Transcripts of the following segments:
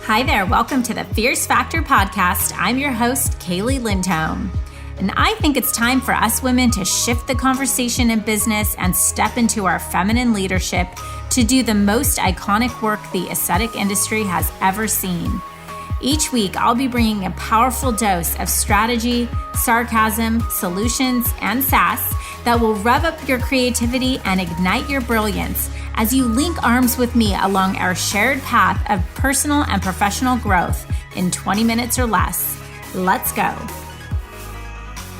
Hi there, welcome to the Fierce Factor podcast. I'm your host, Kaylee Lindholm. And I think it's time for us women to shift the conversation in business and step into our feminine leadership to do the most iconic work the aesthetic industry has ever seen. Each week, I'll be bringing a powerful dose of strategy, sarcasm, solutions, and sass that will rev up your creativity and ignite your brilliance as you link arms with me along our shared path of personal and professional growth in 20 minutes or less. Let's go.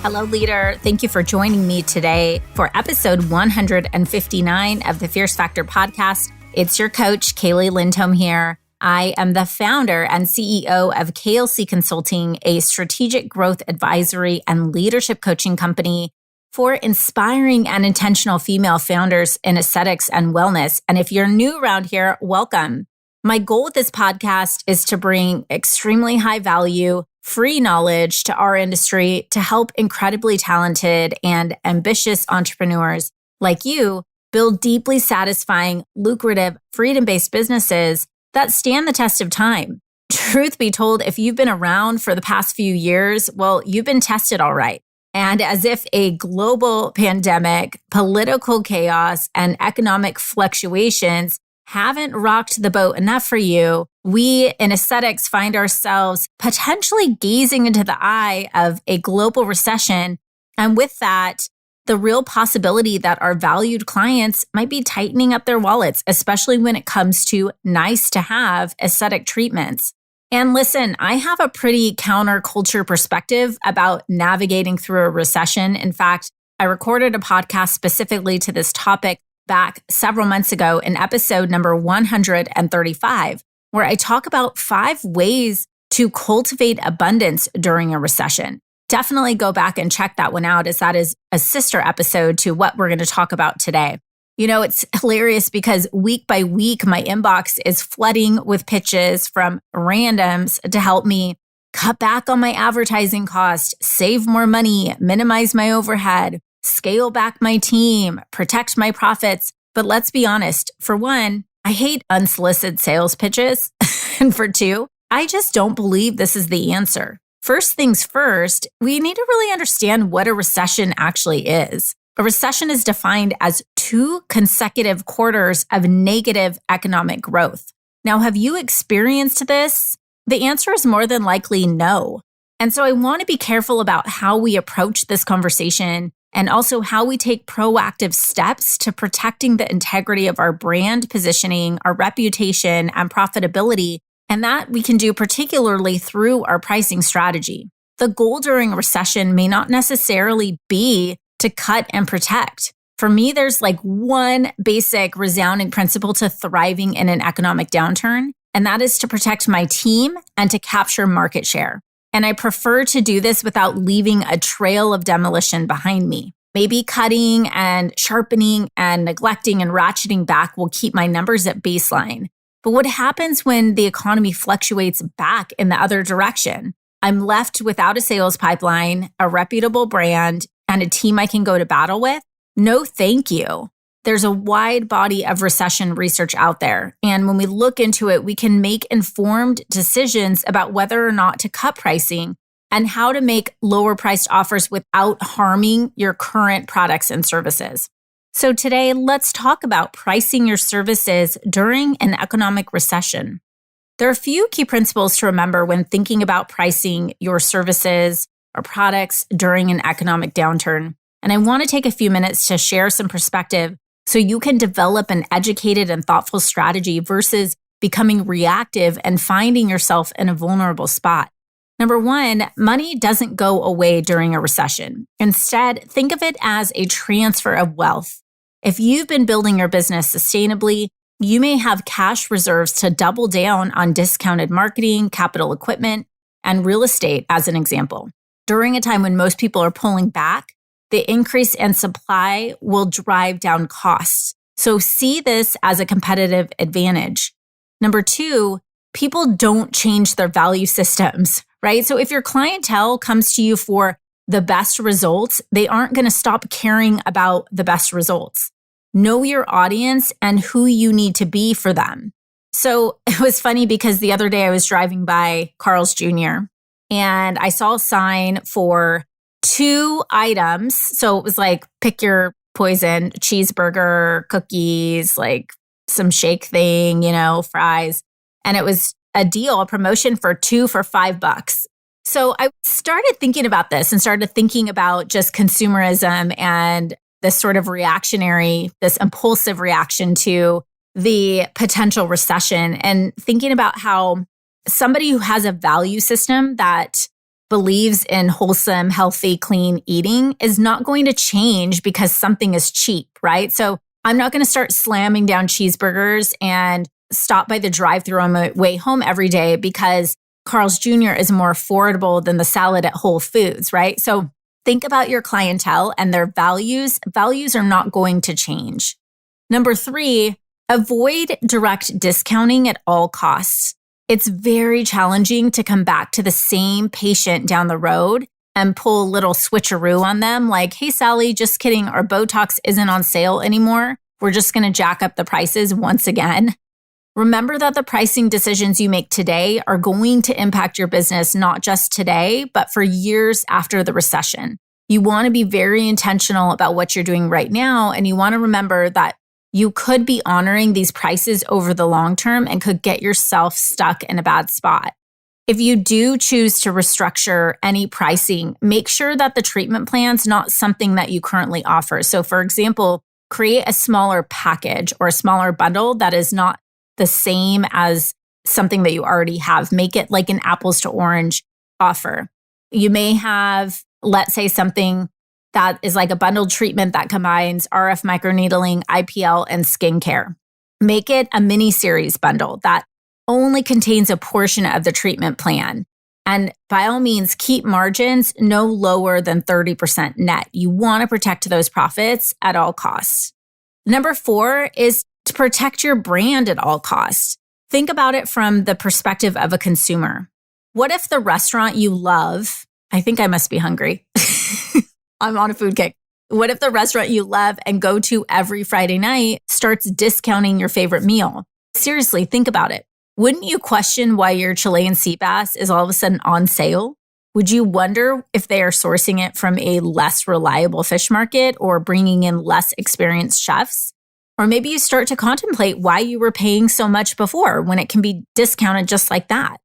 Hello, leader. Thank you for joining me today for episode 159 of the Fierce Factor podcast. It's your coach, Kaylee Lindholm here. I am the founder and CEO of KLC Consulting, a strategic growth advisory and leadership coaching company for inspiring and intentional female founders in aesthetics and wellness. And if you're new around here, welcome. My goal with this podcast is to bring extremely high value, free knowledge to our industry to help incredibly talented and ambitious entrepreneurs like you build deeply satisfying, lucrative, freedom-based businesses that stand the test of time. Truth be told, if you've been around for the past few years, well, you've been tested all right. And as if a global pandemic, political chaos, and economic fluctuations haven't rocked the boat enough for you, we in aesthetics find ourselves potentially gazing into the eye of a global recession. And with that, the real possibility that our valued clients might be tightening up their wallets, especially when it comes to nice to have aesthetic treatments. And listen, I have a pretty counterculture perspective about navigating through a recession. In fact, I recorded a podcast specifically to this topic back several months ago in episode number 135, where I talk about 5 ways to cultivate abundance during a recession. Definitely go back and check that one out, as that is a sister episode to what we're going to talk about today. You know, it's hilarious because week by week, my inbox is flooding with pitches from randoms to help me cut back on my advertising cost, save more money, minimize my overhead, scale back my team, protect my profits. But let's be honest, for one, I hate unsolicited sales pitches. And for two, I just don't believe this is the answer. First things first, we need to really understand what a recession actually is. A recession is defined as 2 consecutive quarters of negative economic growth. Now, have you experienced this? The answer is more than likely no. And so I want to be careful about how we approach this conversation and also how we take proactive steps to protecting the integrity of our brand positioning, our reputation, and profitability. And that we can do particularly through our pricing strategy. The goal during a recession may not necessarily be to cut and protect. For me, there's like one basic resounding principle to thriving in an economic downturn, and that is to protect my team and to capture market share. And I prefer to do this without leaving a trail of demolition behind me. Maybe cutting and sharpening and neglecting and ratcheting back will keep my numbers at baseline. But what happens when the economy fluctuates back in the other direction? I'm left without a sales pipeline, a reputable brand, and a team I can go to battle with? No, thank you. There's a wide body of recession research out there. And when we look into it, we can make informed decisions about whether or not to cut pricing and how to make lower priced offers without harming your current products and services. So today, let's talk about pricing your services during an economic recession. There are a few key principles to remember when thinking about pricing your services or products during an economic downturn. And I want to take a few minutes to share some perspective so you can develop an educated and thoughtful strategy versus becoming reactive and finding yourself in a vulnerable spot. Number 1, money doesn't go away during a recession. Instead, think of it as a transfer of wealth. If you've been building your business sustainably, you may have cash reserves to double down on discounted marketing, capital equipment, and real estate, as an example. During a time when most people are pulling back, the increase in supply will drive down costs. So see this as a competitive advantage. Number 2, people don't change their value systems, right? So if your clientele comes to you for the best results, they aren't going to stop caring about the best results. Know your audience and who you need to be for them. So it was funny because the other day I was driving by Carl's Jr. and I saw a sign for 2 items. So it was like, pick your poison, cheeseburger, cookies, like some shake thing, fries. And it was a deal, a promotion for 2 for $5. So I started thinking about this and started thinking about just consumerism and this sort of this impulsive reaction to the potential recession, and thinking about how somebody who has a value system that believes in wholesome, healthy, clean eating is not going to change because something is cheap, right? So I'm not going to start slamming down cheeseburgers and stop by the drive-thru on my way home every day because Carl's Jr. is more affordable than the salad at Whole Foods, right? So think about your clientele and their values. Values are not going to change. Number 3, avoid direct discounting at all costs. It's very challenging to come back to the same patient down the road and pull a little switcheroo on them like, hey, Sally, just kidding, our Botox isn't on sale anymore. We're just going to jack up the prices once again. Remember that the pricing decisions you make today are going to impact your business not just today, but for years after the recession. You want to be very intentional about what you're doing right now, and you want to remember that you could be honoring these prices over the long term and could get yourself stuck in a bad spot. If you do choose to restructure any pricing, make sure that the treatment plan's not something that you currently offer. So for example, create a smaller package or a smaller bundle that is not the same as something that you already have. Make it like an apples to orange offer. You may have, let's say, something that is like a bundled treatment that combines RF microneedling, IPL, and skincare. Make it a mini series bundle that only contains a portion of the treatment plan. And by all means, keep margins no lower than 30% net. You want to protect those profits at all costs. Number 4 is to protect your brand at all costs. Think about it from the perspective of a consumer. What if the restaurant you love, I think I must be hungry. I'm on a food kick. What if the restaurant you love and go to every Friday night starts discounting your favorite meal? Seriously, think about it. Wouldn't you question why your Chilean sea bass is all of a sudden on sale? Would you wonder if they are sourcing it from a less reliable fish market or bringing in less experienced chefs? Or maybe you start to contemplate why you were paying so much before when it can be discounted just like that.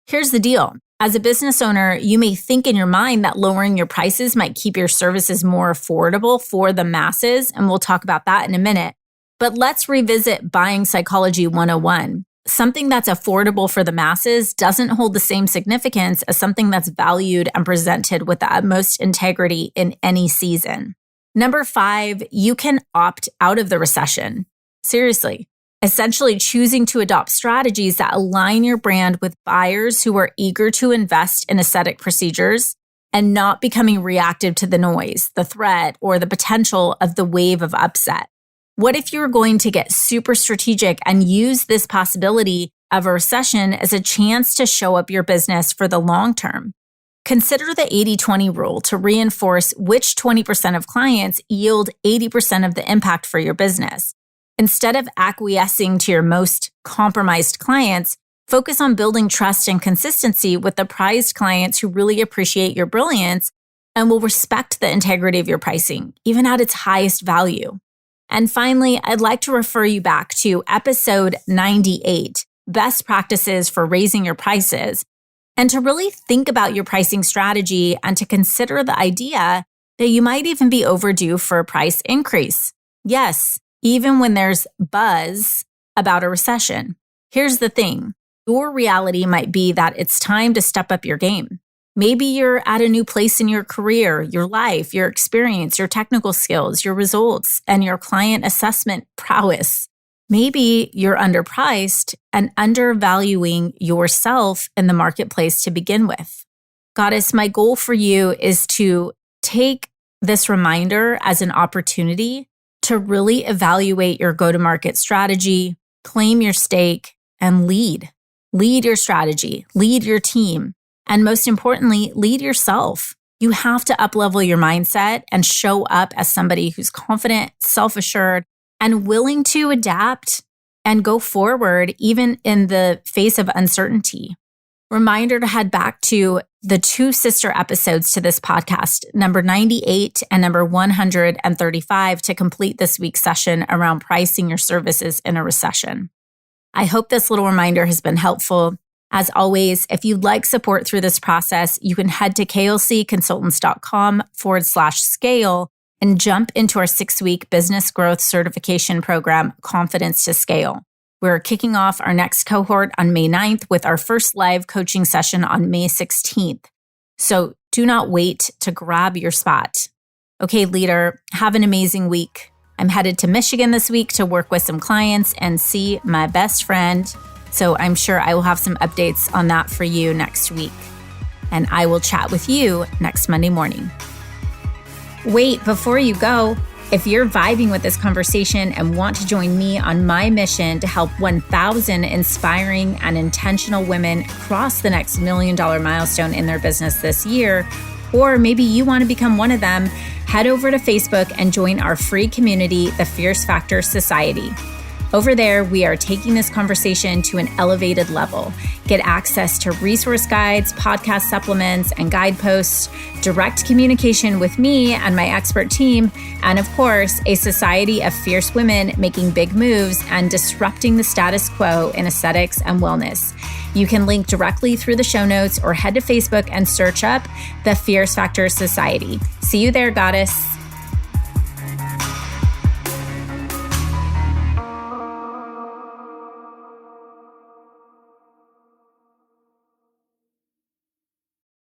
Here's the deal. As a business owner, you may think in your mind that lowering your prices might keep your services more affordable for the masses, and we'll talk about that in a minute. But let's revisit buying psychology 101. Something that's affordable for the masses doesn't hold the same significance as something that's valued and presented with the utmost integrity in any season. Number 5, you can opt out of the recession. Seriously. Essentially choosing to adopt strategies that align your brand with buyers who are eager to invest in aesthetic procedures and not becoming reactive to the noise, the threat, or the potential of the wave of upset. What if you're going to get super strategic and use this possibility of a recession as a chance to show up your business for the long term? Consider the 80-20 rule to reinforce which 20% of clients yield 80% of the impact for your business. Instead of acquiescing to your most compromised clients, focus on building trust and consistency with the prized clients who really appreciate your brilliance and will respect the integrity of your pricing, even at its highest value. And finally, I'd like to refer you back to episode 98, Best Practices for Raising Your Prices, and to really think about your pricing strategy and to consider the idea that you might even be overdue for a price increase. Yes, even when there's buzz about a recession. Here's the thing. Your reality might be that it's time to step up your game. Maybe you're at a new place in your career, your life, your experience, your technical skills, your results, and your client assessment prowess. Maybe you're underpriced and undervaluing yourself in the marketplace to begin with. Goddess, my goal for you is to take this reminder as an opportunity to really evaluate your go-to-market strategy, claim your stake, and lead. Lead your strategy, lead your team, and most importantly, lead yourself. You have to up-level your mindset and show up as somebody who's confident, self-assured, and willing to adapt and go forward even in the face of uncertainty. Reminder to head back to the 2 sister episodes to this podcast, number 98 and number 135, to complete this week's session around pricing your services in a recession. I hope this little reminder has been helpful. As always, if you'd like support through this process, you can head to klcconsultants.com/scale and jump into our 6-week business growth certification program, Confidence to Scale. We're kicking off our next cohort on May 9th with our first live coaching session on May 16th. So do not wait to grab your spot. Okay, leader, have an amazing week. I'm headed to Michigan this week to work with some clients and see my best friend. So I'm sure I will have some updates on that for you next week. And I will chat with you next Monday morning. Wait, before you go, if you're vibing with this conversation and want to join me on my mission to help 1,000 inspiring and intentional women cross the next $1 million milestone in their business this year, or maybe you want to become one of them, head over to Facebook and join our free community, the Fierce Factor Society. Over there, we are taking this conversation to an elevated level. Get access to resource guides, podcast supplements, and guideposts, direct communication with me and my expert team, and of course, a society of fierce women making big moves and disrupting the status quo in aesthetics and wellness. You can link directly through the show notes or head to Facebook and search up the Fierce Factor Society. See you there, goddess.